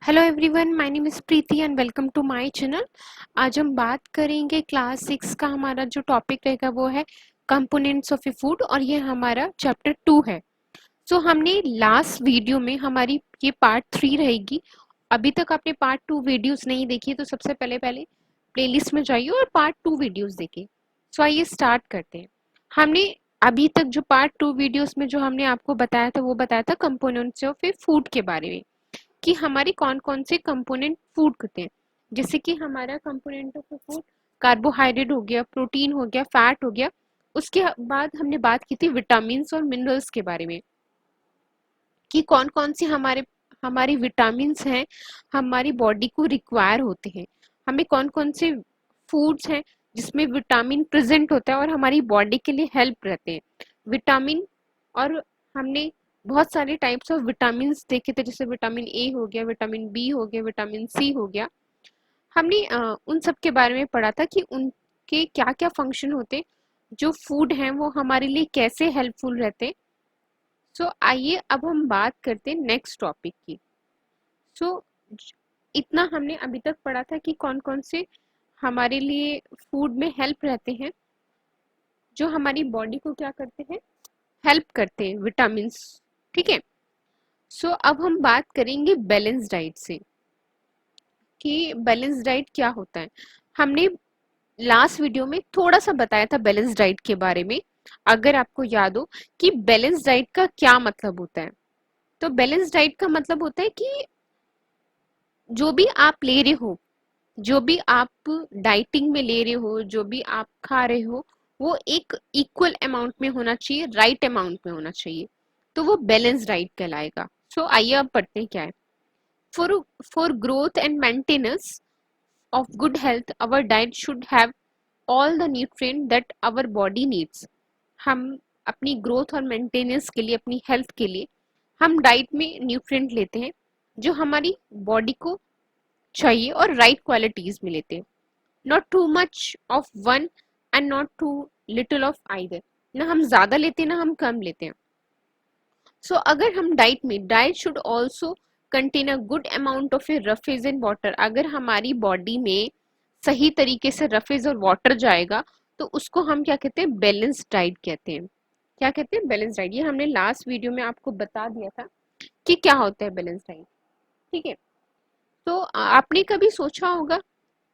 Hello everyone, my name is Preeti and welcome to my channel. आज हम बात करेंगे क्लास 6 का। हमारा जो टॉपिक रहेगा वो है कंपोनेंट्स ऑफ ए फूड और ये हमारा चैप्टर 2 है। सो हमने लास्ट वीडियो में हमारी ये पार्ट 3 रहेगी। अभी तक आपने पार्ट 2 वीडियोस नहीं देखी तो सबसे पहले प्लेलिस्ट में जाइए और पार्ट 2 वीडियोस देखिए। सो आइए स्टार्ट करते हैं। हमने अभी तक जो पार्ट 2 वीडियोस में जो हमने आपको बताया था वो बताया था कंपोनेंट्स ऑफ ए फूड के बारे में, कि हमारे कौन कौन से कंपोनेंट फूड होते हैं। जैसे कि हमारा कंपोनेंट ऑफ फूड कार्बोहाइड्रेट हो गया, प्रोटीन हो गया, फैट हो गया। उसके बाद हमने बात की थी विटामिन और मिनरल्स के बारे में, कि कौन कौन से हमारे विटामिन हैं, हमारी बॉडी को रिक्वायर होते हैं। हमें कौन कौन से फूड्स हैं जिसमें विटामिन प्रेजेंट होता है और हमारी बॉडी के लिए हेल्प रहते हैं विटामिन। और हमने बहुत सारे टाइप्स ऑफ विटामिन देखे थे, जैसे विटामिन ए हो गया, विटामिन बी हो गया, विटामिन सी हो गया। हमने उन सब के बारे में पढ़ा था कि उनके क्या क्या फंक्शन होते, जो फूड हैं वो हमारे लिए कैसे हेल्पफुल रहते। सो आइए अब हम बात करते हैं नेक्स्ट टॉपिक की। सो इतना हमने अभी तक पढ़ा था कि कौन कौन से हमारे लिए फूड में हेल्प रहते हैं, जो हमारी बॉडी को क्या करते हैं, हेल्प करते हैं, विटामिन। ठीक है। सो अब हम बात करेंगे बैलेंस डाइट से, कि बैलेंस डाइट क्या होता है। हमने लास्ट वीडियो में थोड़ा सा बताया था बैलेंस डाइट के बारे में, अगर आपको याद हो कि बैलेंस डाइट का क्या मतलब होता है। तो बैलेंस डाइट का मतलब होता है कि जो भी आप ले रहे हो, जो भी आप डाइटिंग में ले रहे हो, जो भी आप खा रहे हो, वो एक इक्वल अमाउंट में होना चाहिए, राइट अमाउंट में होना चाहिए, तो वो बैलेंस डाइट कहलाएगा। सो आइए अब पढ़ते हैं क्या है। For for growth and maintenance of good health, our diet should have all the nutrient that our body needs। हम अपनी ग्रोथ और मेंटेनेंस के लिए, अपनी हेल्थ के लिए हम डाइट में न्यूट्रिएंट लेते हैं जो हमारी बॉडी को चाहिए, और राइट क्वालिटीज में लेते हैं। Not too much of one and not too little of either. ना हम ज्यादा लेते हैं ना हम कम लेते हैं। सो अगर हम diet should also contain a good amount of A roughage and water. अगर हमारी बॉडी में सही तरीके से रफेज और वाटर जाएगा तो उसको हम क्या कहते हैं, बैलेंस डाइट कहते हैं। क्या कहते हैं, बैलेंस डाइट। ये हमने लास्ट वीडियो में आपको बता दिया था कि क्या होता है बैलेंस डाइट। ठीक है। तो आपने कभी सोचा होगा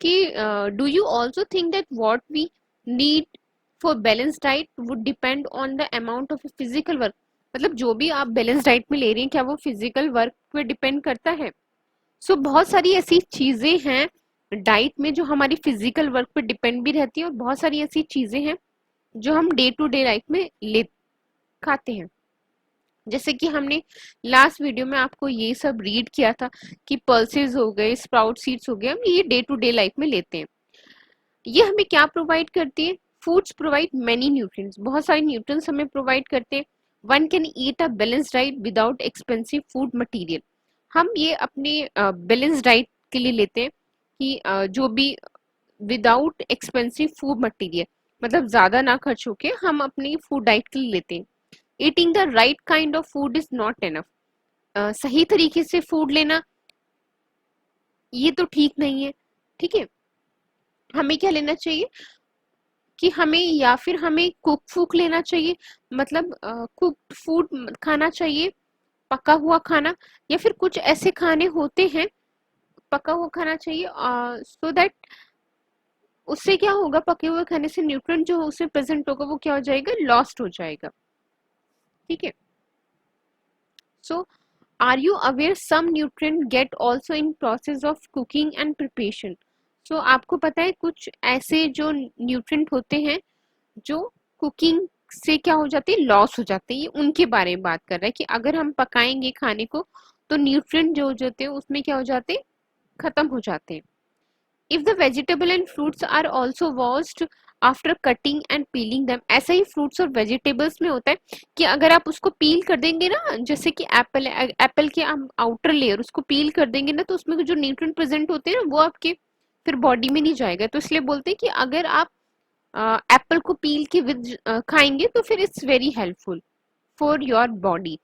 कि do you also think that what we need for balance diet would depend on the amount of physical work. मतलब जो भी आप बैलेंस डाइट में ले रही हैं, क्या वो फिजिकल वर्क पे डिपेंड करता है। सो बहुत सारी ऐसी चीजें हैं डाइट में जो हमारी फिजिकल वर्क पे डिपेंड भी रहती है, और बहुत सारी ऐसी चीजें हैं जो हम डे टू डे लाइफ में ले खाते हैं। जैसे कि हमने लास्ट वीडियो में आपको ये सब रीड किया था कि पल्सेस हो गए, स्प्राउट सीड्स हो गए, हम ये डे टू डे लाइफ में लेते हैं। ये हमें क्या प्रोवाइड करती है, फूड्स प्रोवाइड मेनी न्यूट्रिएंट्स, बहुत सारे न्यूट्रिएंट्स हमें प्रोवाइड करते हैं। One can eat a balance diet without expensive food material. हम ये अपने बैलेंस डाइट के लिए लेते हैं कि जो भी विदाउट एक्सपेंसिव फूड मटेरियल, मतलब ज्यादा ना खर्च होके हम अपनी फूड डाइट के लिए लेते हैं। Eating the right kind of food is not enough. सही तरीके से फूड लेना ये तो ठीक नहीं है। ठीक है। हमें क्या लेना चाहिए कि हमें, या फिर हमें कुक फूड लेना चाहिए, मतलब कुक्ड फूड खाना चाहिए, पका हुआ खाना। या फिर कुछ ऐसे खाने होते हैं पका हुआ खाना चाहिए, सो दैट उससे क्या होगा, पके हुए खाने से न्यूट्रिएंट जो उसमें प्रेजेंट होगा वो क्या हो जाएगा, लॉस्ट हो जाएगा। ठीक है। So are you aware some nutrient get also in process of cooking and preparation. So आपको पता है कुछ ऐसे जो न्यूट्रिएंट होते हैं जो कुकिंग से क्या हो जाते हैं, लॉस हो जाते हैं। ये उनके बारे में बात कर रहा है कि अगर हम पकाएंगे खाने को तो न्यूट्रिएंट जो होते हैं उसमें क्या हो जाते हैं, खत्म हो जाते हैं। If the vegetable and fruits are also washed after cutting and peeling them. ऐसा ही फ्रूट्स और वेजिटेबल्स में होता है कि अगर आप उसको पील कर देंगे ना, जैसे कि एप्पल है, एप्पल के हम आउटर लेयर उसको पील कर देंगे ना, तो उसमें जो न्यूट्रिएंट प्रेजेंट होते हैं ना वो आपके फिर बॉडी में नहीं जाएगा। तो इसलिए बोलते हैं कि अगर आप एप्पल को पील के विद खाएंगे तो फिर it's very helpful for your body.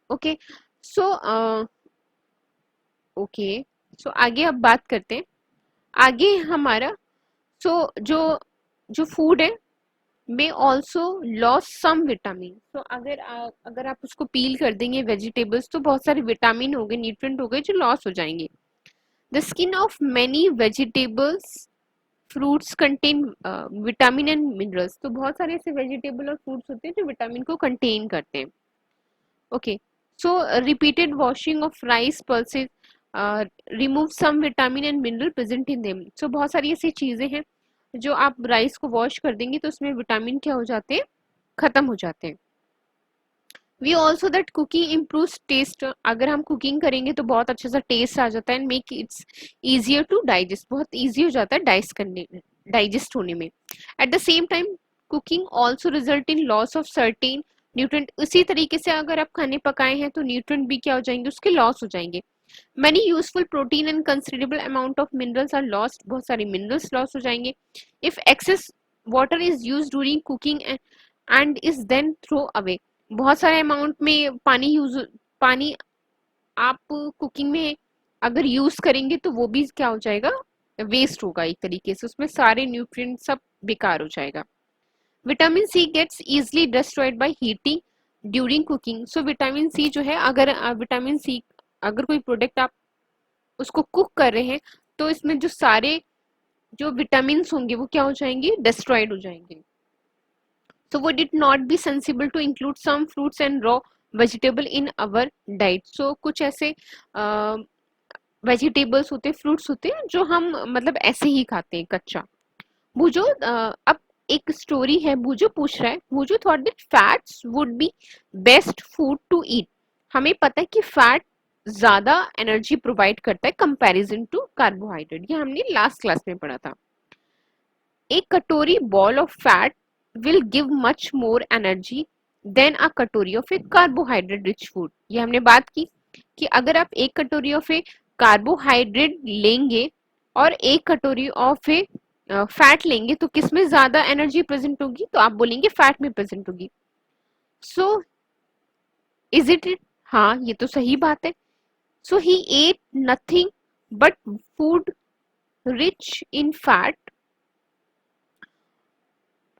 Okay. So okay, so आगे अब बात करते हैं। आगे हमारा, सो जो जो फूड है may also lose some vitamin। तो अगर आप उसको पील कर देंगे वेजिटेबल्स, तो बहुत सारे विटामिन हो गए, न्यूट्रिएंट हो गए जो लॉस हो जाएंगे। The skin of many vegetables fruits contain vitamin and minerals. तो बहुत सारे ऐसे वेजिटेबल और फ्रूट्स होते हैं जो विटामिन को कंटेन करते हैं। Okay, so repeated washing of rice pulses remove some vitamin and mineral present in them. So बहुत सारी ऐसी चीजें हैं जो आप राइस को वॉश कर देंगे तो उसमें विटामिन क्या हो जाते हैं, खत्म हो जाते हैं। We also that cooking improve taste. अगर हम कुकिंग करेंगे तो बहुत अच्छा सा टेस्ट आ जाता है and make its easier to digest. बहुत ईजी हो जाता है डाइजेस्ट होने में। At the same time cooking also result in loss of certain nutrient. उसी तरीके से अगर आप खाने पकाए हैं तो न्यूट्रिएंट भी क्या हो जाएंगे, उसके लॉस हो जाएंगे। Many useful protein and considerable amount of minerals are lost। बहुत सारे minerals loss हो जाएंगे। If excess water is used during cooking and is then throw away। बहुत सारे अमाउंट में पानी आप कुकिंग में अगर यूज करेंगे तो वो भी क्या हो जाएगा, वेस्ट होगा एक तरीके से, उसमें सारे न्यूट्रिएंट सब बेकार हो जाएगा। Vitamin C gets easily destroyed by heating during cooking. So vitamin C जो है, अगर विटामिन सी अगर कोई प्रोडक्ट आप उसको कुक कर रहे हैं तो इसमें जो सारे जो विटामिन होंगे वो क्या हो जाएंगे, डिस्ट्रॉयड हो जाएंगे। So would it not be sensible to include some fruits and raw vegetable in our diet? So कुछ ऐसे वेजिटेबल्स होते हैं, फ्रूट्स होते हैं जो हम मतलब ऐसे ही खाते हैं कच्चा। भूजो अब एक स्टोरी है, भूजो पूछ रहा है, Bhujo thought that fats would be best food to eat. हमें पता है कि फैट ज्यादा एनर्जी प्रोवाइड करता है कंपैरिजन टू कार्बोहाइड्रेट, ये हमने लास्ट क्लास में पढ़ा था। एक कटोरी ball of fat will give much more energy than a कटोरी of A carbohydrate rich food. ये हमने बात की कि अगर आप एक कटोरी ऑफ ए कार्बोहाइड्रेट लेंगे और एक कटोरी ऑफ ए फैट लेंगे तो किसमें ज्यादा एनर्जी प्रेजेंट होगी, तो आप बोलेंगे फैट में प्रेजेंट होगी। सो इज इट इट, हाँ ये तो सही बात है। So he ate nothing but food rich in fat,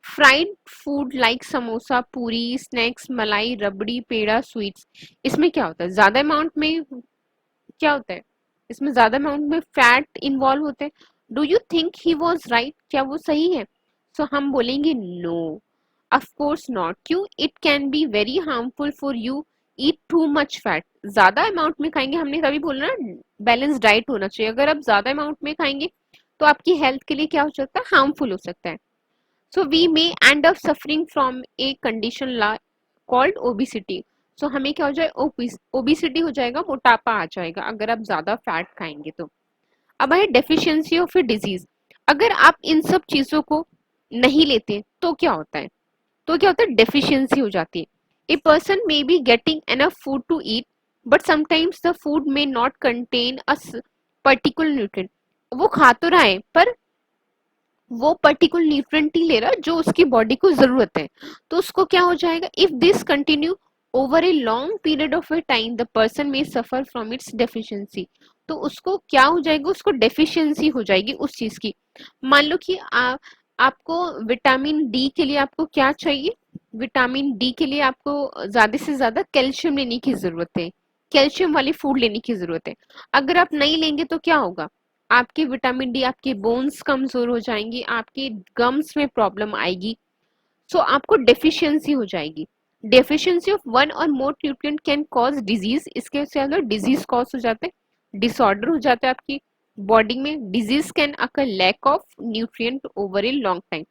fried food like samosa, puri, snacks, मलाई, रबड़ी, पेड़ा, स्वीट्स। इसमें क्या होता है, ज्यादा अमाउंट में क्या होता है, इसमें ज्यादा अमाउंट में फैट इन्वॉल्व होते हैं। Do you think he was right, क्या वो सही है? सो हम बोलेंगे नो, ऑफ कोर्स नॉट। क्यों? It can be very harmful for you eat too much fat. ज्यादा अमाउंट में खाएंगे, हमने तभी बोला ना बैलेंस डाइट होना चाहिए। अगर आप ज्यादा अमाउंट में खाएंगे तो आपकी हेल्थ के लिए क्या हो सकता है, हार्मफुल हो सकता है। So we may end up suffering from a condition called obesity। So हमें क्या हो जाए, ओबिसिटी हो जाएगा, मोटापा आ जाएगा अगर आप ज्यादा फैट खाएंगे तो। अब है डेफिशिएंसी ऑफ ए डिजीज। अगर आप इन सब चीजों को नहीं लेते तो क्या होता है, तो क्या होता है, डेफिशिएंसी हो जाती है। A person may be getting enough food to eat but sometimes the food may not contain a particular nutrient. वो खा तो रहा है पर वो पर्टिकुलर न्यूट्रिएंट ही ले रहा जो उसकी बॉडी को जरूरत है, तो उसको क्या हो जाएगा, if this continue over a long period of A time the person में सफर फ्रॉम इट्स डेफिशिएंसी। तो उसको क्या हो जाएगा, उसको डेफिशिएंसी हो जाएगी उस चीज की। मान लो कि आपको विटामिन डी के लिए आपको क्या चाहिए, विटामिन डी के लिए आपको ज्यादा से ज्यादा कैल्शियम लेने की जरूरत है, कैल्शियम वाली फूड लेने की जरूरत है। अगर आप नहीं लेंगे तो क्या होगा, आपके विटामिन डी, आपके बोन्स कमजोर हो जाएंगी, आपके गम्स में प्रॉब्लम आएगी। सो आपको डेफिशिएंसी हो जाएगी। डेफिशिएंसी ऑफ वन और मोर न्यूट्रिएंट कैन कॉज डिजीज। इसके से अगर डिजीज कॉज हो जाते हैं, डिसऑर्डर हो जाता है आपकी बॉडी में। Disease can occur lack of nutrient over a long time.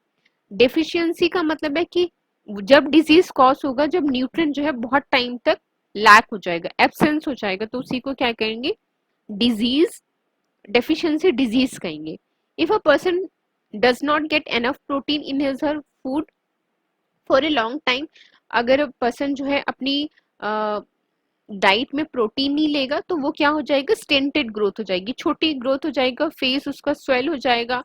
Deficiency का मतलब है कि जब डिजीज कॉज होगा, जब न्यूट्रिएंट जो है बहुत टाइम तक लैक हो जाएगा, एब्सेंस हो जाएगा, तो उसी को क्या कहेंगे, डिजीज, डेफिशिएंसी डिजीज कहेंगे। If a person does not get enough protein in his her food for a long time, अगर पर्सन जो है अपनी डाइट में प्रोटीन नहीं लेगा तो वो क्या हो जाएगा, स्टेंटेड ग्रोथ हो जाएगी, छोटी ग्रोथ हो जाएगा, फेस उसका स्वेल हो जाएगा,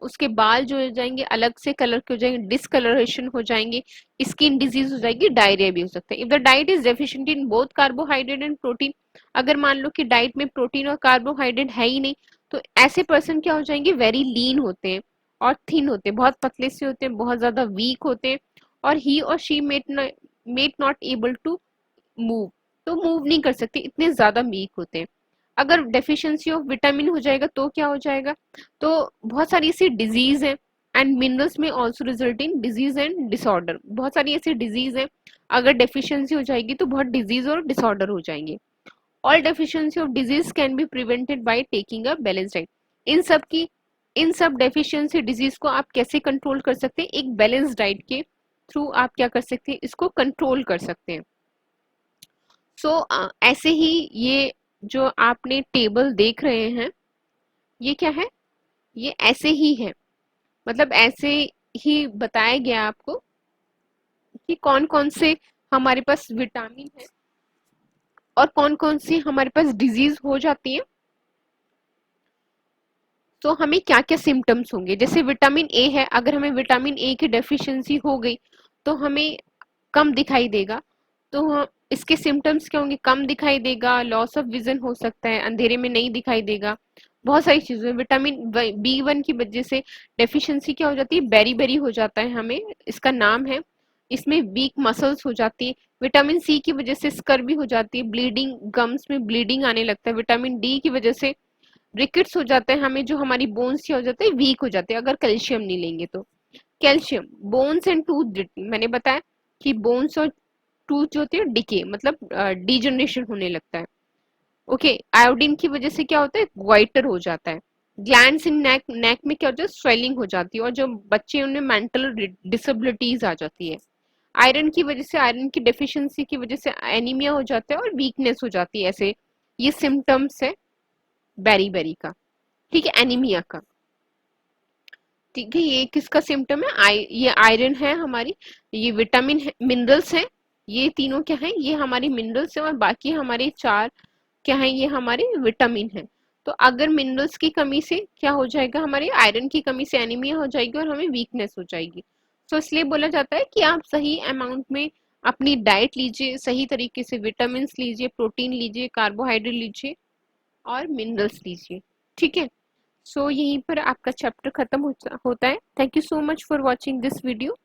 उसके बाल जो हो जाएंगे अलग से कलर के हो जाएंगे, डिसकलरेशन हो जाएंगे, स्किन डिजीज हो जाएगी, डायरिया भी हो सकता है। If the diet is deficient in both carbohydrate and protein, अगर मान लो कि डाइट में प्रोटीन और कार्बोहाइड्रेट है ही नहीं, तो ऐसे पर्सन क्या हो जाएंगे, वेरी लीन होते हैं और थिन होते हैं, बहुत पतले से होते हैं, बहुत ज्यादा वीक होते हैं, और ही और she might not able to move, तो मूव नहीं कर सकते, इतने ज्यादा वीक होते हैं। अगर डेफिशिएंसी ऑफ विटामिन हो जाएगा तो क्या हो जाएगा, तो बहुत सारी ऐसी डिजीज है, एंड मिनरल्स में also result in disease and disorder, बहुत सारी ऐसी डिजीज है, अगर डेफिशिएंसी हो जाएगी तो बहुत डिजीज और डिसऑर्डर हो जाएंगे। All deficiency of disease can be prevented by taking a balance diet. इन सब डेफिशिएंसी डिजीज को आप कैसे कंट्रोल कर सकते हैं, एक बैलेंस डाइट के थ्रू आप क्या कर सकते हैं, इसको कंट्रोल कर सकते हैं। सो ऐसे ही ये जो आपने टेबल देख रहे हैं, ये क्या है, ये ऐसे ही है, मतलब ऐसे ही बताया गया आपको कि कौन कौन से हमारे पास विटामिन है और कौन कौन सी हमारे पास डिजीज हो जाती है, तो हमें क्या क्या सिम्टम्स होंगे। जैसे विटामिन ए है, अगर हमें विटामिन ए की डेफिशिएंसी हो गई तो हमें कम दिखाई देगा, तो इसके सिम्टम्स क्या होंगे, कम दिखाई देगा, लॉस ऑफ विजन हो सकता है, अंधेरे में नहीं दिखाई देगा, बहुत सारी चीजें। विटामिन बी 1 की वजह से डेफिशिएंसी क्या हो जाती है, बेरी बेरी हो जाता है, हमें इसका नाम है, इसमें वीक मसल्स हो जाती है। विटामिन सी की वजह से स्कर भी हो जाती है, ब्लीडिंग, गम्स में ब्लीडिंग आने लगता है। विटामिन डी की वजह से रिकेट्स हो जाते हैं, हमें जो हमारी बोन्स क्या हो जाते हैं, वीक हो जाते हैं अगर कैल्शियम नहीं लेंगे तो। कैल्शियम, बोन्स एंड टूथ, मैंने बताया कि बोन्स और टूथ जो होती है डिके, मतलब डिजनरेशन होने लगता है। ओके, आयोडीन की वजह से क्या होता है, वाइटर हो जाता है। ग्लैंड्स इन नेक, नेक में क्या होता है, स्वेलिंग हो जाती है, और जो बच्चे हैं, उनमें मेंटल डिसेबिलिटीज आ जाती है। आयरन की वजह से, आयरन की डेफिशिएंसी की वजह से एनीमिया हो जाता है और वीकनेस हो जाती है। ऐसे ये सिम्टम्स है बेरी बेरी का, ठीक है, एनीमिया का। ठीक है, ये किसका सिम्टम है, ये आयरन है हमारी, ये विटामिन है, मिनरल्स है, ये तीनों क्या है, ये हमारी मिनरल्स है, और बाकी हमारे चार क्या है, ये हमारे विटामिन है। तो अगर मिनरल्स की कमी से क्या हो जाएगा, हमारे आयरन की कमी से एनीमिया हो जाएगी और हमें वीकनेस हो जाएगी। तो इसलिए बोला जाता है कि आप सही अमाउंट में अपनी डाइट लीजिए, सही तरीके से विटामिन लीजिए, प्रोटीन लीजिए, कार्बोहाइड्रेट लीजिए और मिनरल्स लीजिए, ठीक है। सो यहीं पर आपका चैप्टर खत्म होता है। Thank you so much for watching this video.